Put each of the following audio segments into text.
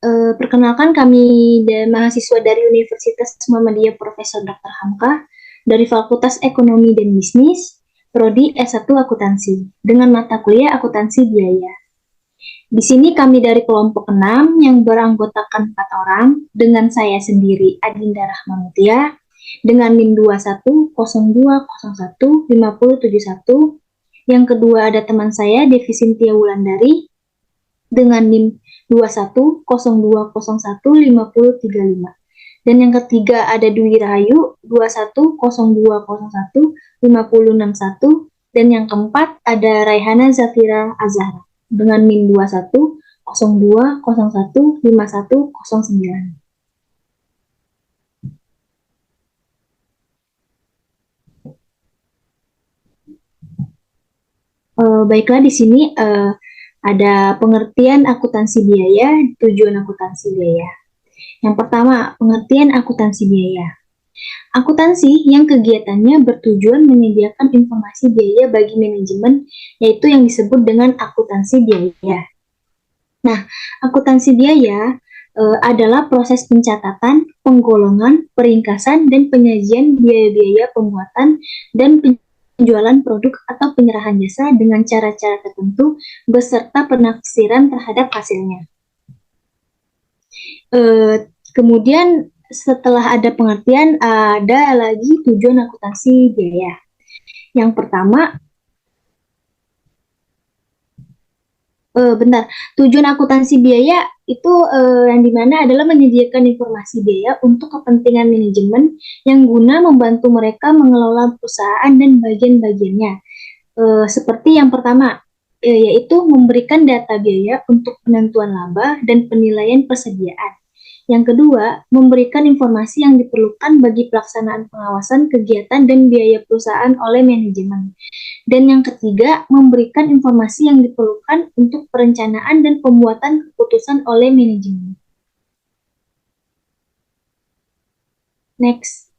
Perkenalkan kami mahasiswa dari Universitas Muhammadiyah Profesor Dr. Hamka dari Fakultas Ekonomi dan Bisnis, Prodi S1 Akuntansi, dengan mata kuliah akuntansi biaya. Di sini kami dari kelompok 6 yang beranggotakan 4 orang, dengan saya sendiri Adinda Rahmamutia, dengan NIM 2102015071. Yang kedua ada teman saya Devi Sintia Wulandari, dengan NIM 2102015035. Dan yang ketiga ada Dwi Rahayu 2102015061. Dan yang keempat ada Raihana Zafira Azhara dengan NIM 2102015109. Baiklah, di sini ada pengertian akuntansi biaya, tujuan akuntansi biaya. Yang pertama, pengertian akuntansi biaya. Akuntansi yang kegiatannya bertujuan menyediakan informasi biaya bagi manajemen, yaitu yang disebut dengan akuntansi biaya. Nah, akuntansi biaya adalah proses pencatatan, penggolongan, peringkasan, dan penyajian biaya-biaya pembuatan dan penjualan produk atau penyerahan jasa dengan cara-cara tertentu beserta penafsiran terhadap hasilnya. Kemudian setelah ada pengertian, ada lagi tujuan akuntansi biaya. Yang pertama, tujuan akuntansi biaya itu yang dimana adalah menyediakan informasi biaya untuk kepentingan manajemen yang guna membantu mereka mengelola perusahaan dan bagian-bagiannya. Seperti yang pertama, yaitu memberikan data biaya untuk penentuan laba dan penilaian persediaan. Yang kedua, memberikan informasi yang diperlukan bagi pelaksanaan pengawasan kegiatan dan biaya perusahaan oleh manajemen. Dan yang ketiga, memberikan informasi yang diperlukan untuk perencanaan dan pembuatan keputusan oleh manajemen. Next.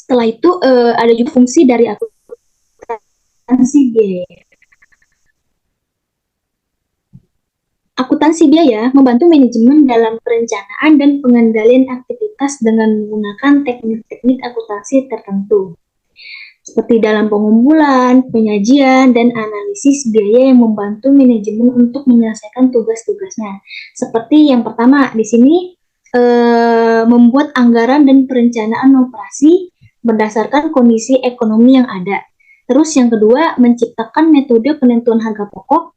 Setelah itu ada juga fungsi dari akuntansi biaya. Akuntansi biaya membantu manajemen dalam perencanaan dan pengendalian aktivitas dengan menggunakan teknik-teknik akuntansi tertentu, seperti dalam pengumpulan, penyajian, dan analisis biaya yang membantu manajemen untuk menyelesaikan tugas-tugasnya. Seperti yang pertama di sini, membuat anggaran dan perencanaan operasi berdasarkan kondisi ekonomi yang ada. Terus yang kedua, menciptakan metode penentuan harga pokok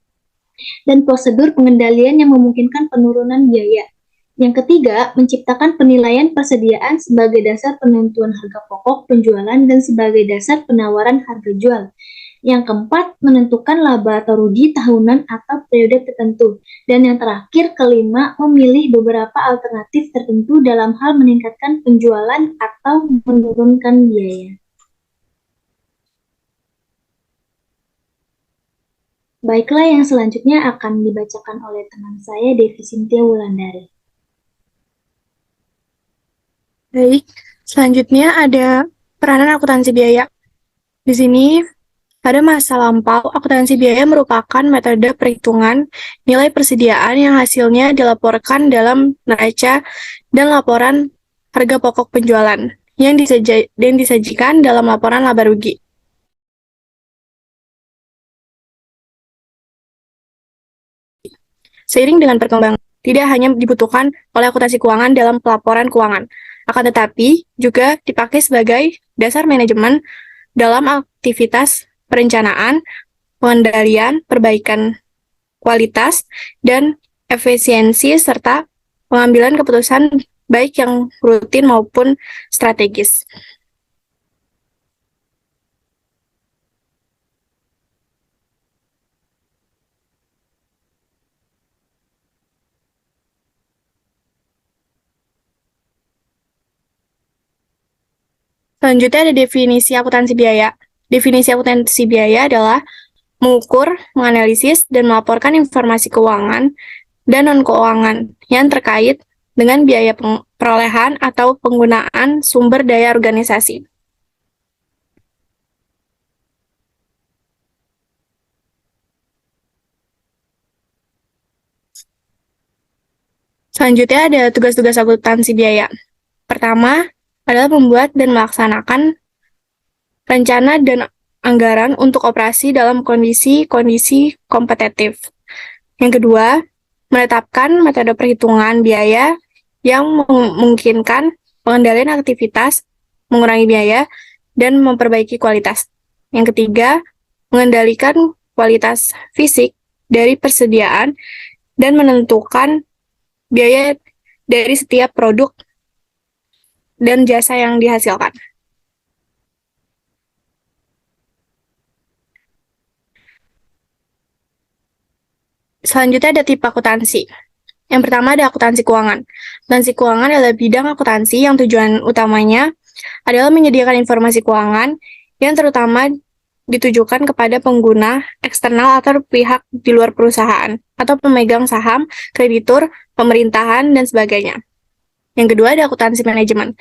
dan prosedur pengendalian yang memungkinkan penurunan biaya. Yang ketiga, menciptakan penilaian persediaan sebagai dasar penentuan harga pokok penjualan dan sebagai dasar penawaran harga jual. Yang keempat, menentukan laba atau rugi tahunan atau periode tertentu. Dan yang terakhir, kelima, memilih beberapa alternatif tertentu dalam hal meningkatkan penjualan atau menurunkan biaya. Baiklah, yang selanjutnya akan dibacakan oleh teman saya, Devi Sintia Wulandari. Baik, selanjutnya ada peranan akuntansi biaya. Di sini, pada masa lampau, akuntansi biaya merupakan metode perhitungan nilai persediaan yang hasilnya dilaporkan dalam neraca dan laporan harga pokok penjualan yang disajikan dalam laporan laba rugi. Seiring dengan perkembangan, tidak hanya dibutuhkan oleh akuntansi keuangan dalam pelaporan keuangan, akan tetapi juga dipakai sebagai dasar manajemen dalam aktivitas perencanaan, pengendalian, perbaikan kualitas, dan efisiensi, serta pengambilan keputusan baik yang rutin maupun strategis. Selanjutnya ada definisi akuntansi biaya. Definisi akuntansi biaya adalah mengukur, menganalisis, dan melaporkan informasi keuangan dan non-keuangan yang terkait dengan biaya perolehan atau penggunaan sumber daya organisasi. Selanjutnya ada tugas-tugas akuntansi biaya. Pertama adalah membuat dan melaksanakan rencana dan anggaran untuk operasi dalam kondisi-kondisi kompetitif. Yang kedua, menetapkan metode perhitungan biaya yang memungkinkan pengendalian aktivitas, mengurangi biaya, dan memperbaiki kualitas. Yang ketiga, mengendalikan kualitas fisik dari persediaan dan menentukan biaya dari setiap produk dan jasa yang dihasilkan. Selanjutnya ada tipe akuntansi. Yang pertama ada akuntansi keuangan. Akuntansi keuangan adalah bidang akuntansi yang tujuan utamanya adalah menyediakan informasi keuangan yang terutama ditujukan kepada pengguna eksternal atau pihak di luar perusahaan atau pemegang saham, kreditur, pemerintahan, dan sebagainya. Yang kedua ada akuntansi manajemen.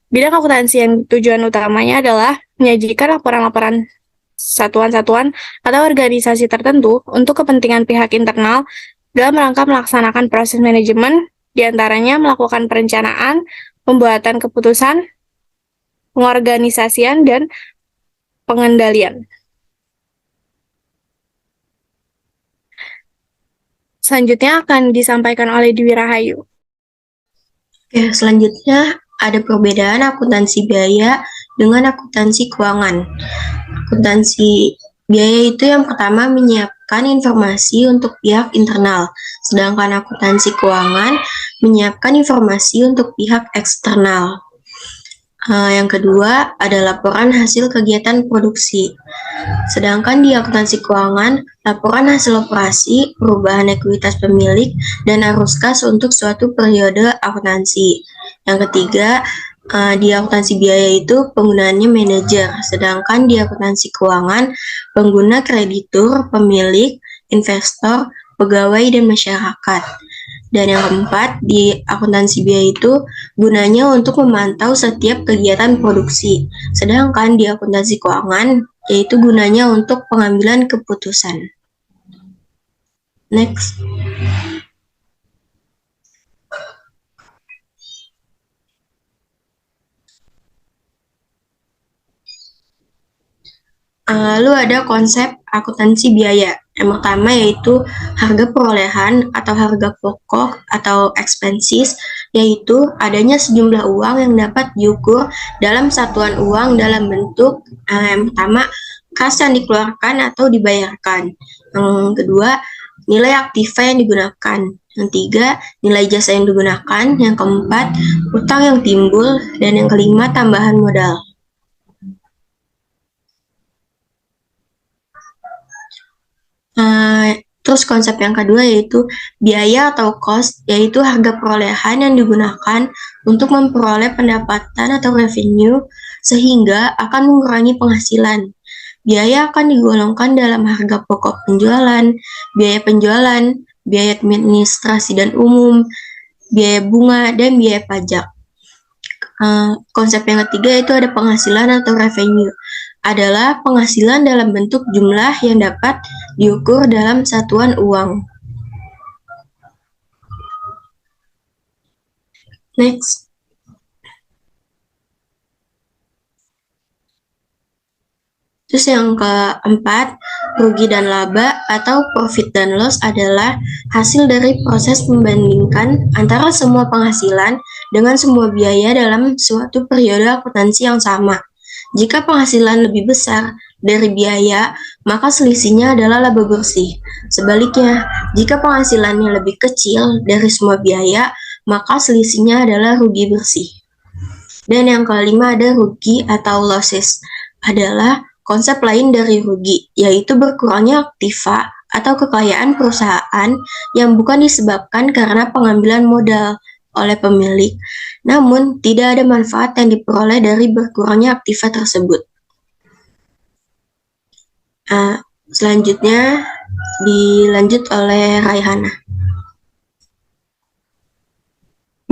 Bidang akuntansi yang tujuan utamanya adalah menyajikan laporan-laporan satuan-satuan atau organisasi tertentu untuk kepentingan pihak internal dalam rangka melaksanakan proses manajemen, diantaranya melakukan perencanaan, pembuatan keputusan, pengorganisasian, dan pengendalian. Selanjutnya akan disampaikan oleh Dwi Rahayu. Oke, selanjutnya ada perbedaan akuntansi biaya dengan akuntansi keuangan. Akuntansi biaya itu yang pertama menyiapkan informasi untuk pihak internal, sedangkan akuntansi keuangan menyiapkan informasi untuk pihak eksternal. Yang kedua ada laporan hasil kegiatan produksi. Sedangkan di akuntansi keuangan, laporan hasil operasi, perubahan ekuitas pemilik, dan arus kas untuk suatu periode akuntansi. Yang ketiga, di akuntansi biaya itu penggunaannya manajer, sedangkan di akuntansi keuangan, pengguna kreditur, pemilik, investor, pegawai, dan masyarakat. Dan yang keempat, di akuntansi biaya itu gunanya untuk memantau setiap kegiatan produksi. Sedangkan di akuntansi keuangan, yaitu gunanya untuk pengambilan keputusan. Next. Lalu ada konsep akuntansi biaya. Yang pertama yaitu harga perolehan atau harga pokok atau expenses, yaitu adanya sejumlah uang yang dapat diukur dalam satuan uang dalam bentuk yang pertama kas yang dikeluarkan atau dibayarkan. Yang kedua, nilai aktiva yang digunakan. Yang tiga, nilai jasa yang digunakan. Yang keempat, utang yang timbul. Dan yang kelima, tambahan modal. Terus konsep yang kedua yaitu biaya atau cost, yaitu harga perolehan yang digunakan untuk memperoleh pendapatan atau revenue sehingga akan mengurangi penghasilan. Biaya akan digolongkan dalam harga pokok penjualan, biaya administrasi dan umum, biaya bunga, dan biaya pajak. Konsep yang ketiga yaitu ada penghasilan atau revenue, adalah penghasilan dalam bentuk jumlah yang dapat diukur dalam satuan uang. Next. Terus yang keempat, rugi dan laba atau profit dan loss adalah hasil dari proses membandingkan antara semua penghasilan dengan semua biaya dalam suatu periode akuntansi yang sama. Jika penghasilan lebih besar dari biaya, maka selisihnya adalah laba bersih. Sebaliknya, jika penghasilannya lebih kecil dari semua biaya, maka selisihnya adalah rugi bersih. Dan yang kelima ada rugi atau losses, adalah konsep lain dari rugi, yaitu berkurangnya aktiva atau kekayaan perusahaan yang bukan disebabkan karena pengambilan modal oleh pemilik, namun tidak ada manfaat yang diperoleh dari berkurangnya aktiva tersebut. Selanjutnya dilanjut oleh Raihana.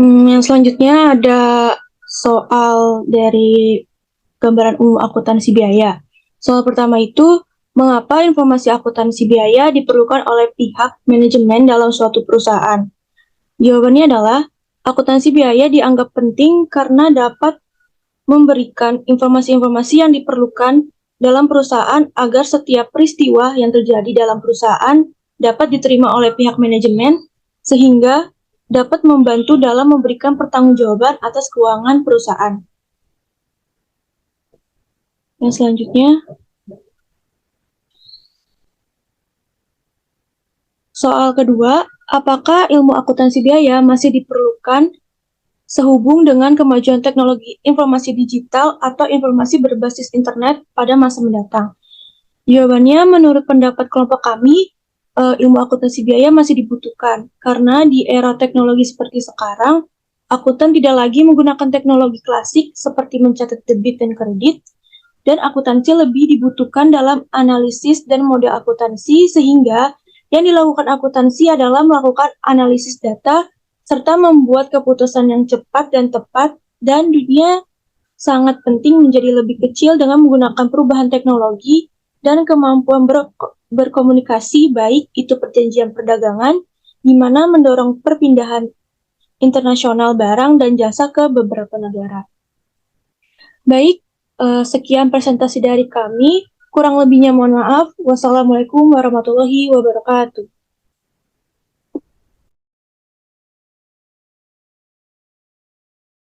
Yang selanjutnya ada soal dari gambaran umum akuntansi biaya. Soal pertama itu, mengapa informasi akuntansi biaya diperlukan oleh pihak manajemen dalam suatu perusahaan? Jawabannya adalah akuntansi biaya dianggap penting karena dapat memberikan informasi-informasi yang diperlukan dalam perusahaan agar setiap peristiwa yang terjadi dalam perusahaan dapat diterima oleh pihak manajemen sehingga dapat membantu dalam memberikan pertanggungjawaban atas keuangan perusahaan. Yang selanjutnya, soal kedua, apakah ilmu akuntansi biaya masih diperlukan sehubung dengan kemajuan teknologi informasi digital atau informasi berbasis internet pada masa mendatang? Jawabannya, menurut pendapat kelompok kami, ilmu akuntansi biaya masih dibutuhkan karena di era teknologi seperti sekarang, akuntan tidak lagi menggunakan teknologi klasik seperti mencatat debit dan kredit, dan akuntansi lebih dibutuhkan dalam analisis dan mode akuntansi sehingga yang dilakukan akuntansi adalah melakukan analisis data serta membuat keputusan yang cepat dan tepat, dan dunia sangat penting menjadi lebih kecil dengan menggunakan perubahan teknologi dan kemampuan berkomunikasi, baik itu perjanjian perdagangan, di mana mendorong perpindahan internasional barang dan jasa ke beberapa negara. Baik, sekian presentasi dari kami. Kurang lebihnya mohon maaf. Wassalamualaikum warahmatullahi wabarakatuh.